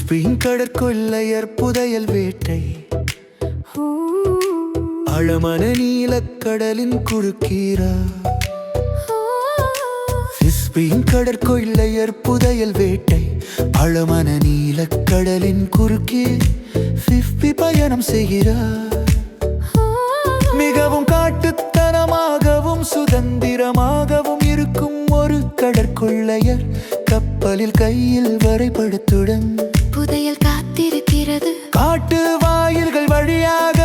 பிஸ்பின் கடற்கொள்ளையர் புதையல் வேட்டை ஆழமான நீலக்கடலின் குறுக்கீரா பிஸ்பின் கடற்கொள்ளையர் புதையல் வேட்டை ஆழமான நீலக்கடலின் குறுக்கே பிஸ்பி பயணம் செய்கிறார். மிகவும் காட்டுத்தனமாகவும் சுதந்திரமாகவும் இருக்கும் ஒரு கடற்கொள்ளையர் கப்பலில் கையில் வரைபடத்துடன் புதையல் காத்திருக்கிறது. காட்டு வாயில்கள் வழியாக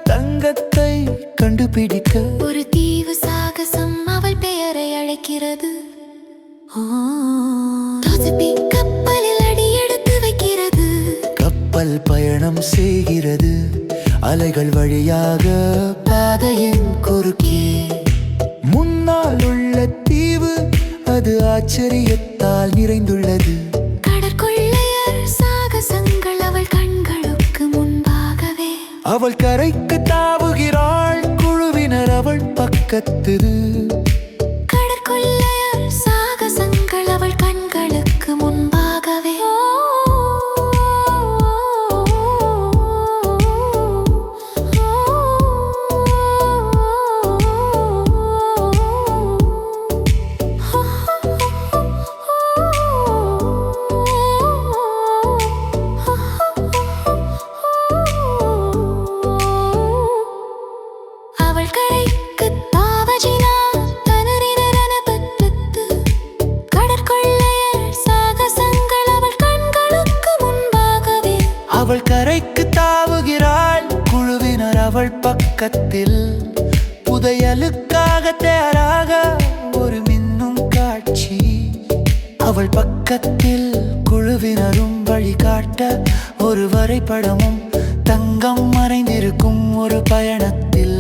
தங்கத்தை கண்டுபிடிக்க ஒரு தீவு சாகசம் அவள் பெயரை அழைக்கிறது. கப்பலில் அடி எடுத்து வைக்கிறது. கப்பல் பயணம் செய்கிறது அலைகள் வழியாக பாதையின் குறுக்கே. முன்னால் உள்ள தீவு அது ஆச்சரியத்தால் நிறைந்துள்ளது. கடற்கொள்ளையர் சாகசங்கள் அவள் கண்களுக்கு முன்பாகவே. அவள் கரைக்கு தாவுகிறாள், குழுவினர் அவள் பக்கத்து. கடற்கொள்ளையர் சாகசங்கள் அவள் கண்களுக்கு முன்பாகவே. அவள் கரைக்கு தாவுகிறாள், குழுவினர் அவள் பக்கத்தில். புதையலுக்காக தயாராக ஒரு மின்னும் காட்சி. அவள் பக்கத்தில் குழுவினரும் வழிகாட்ட ஒரு வரைபடமும் தங்கம் மறைந்திருக்கும் ஒரு பயணத்தில்.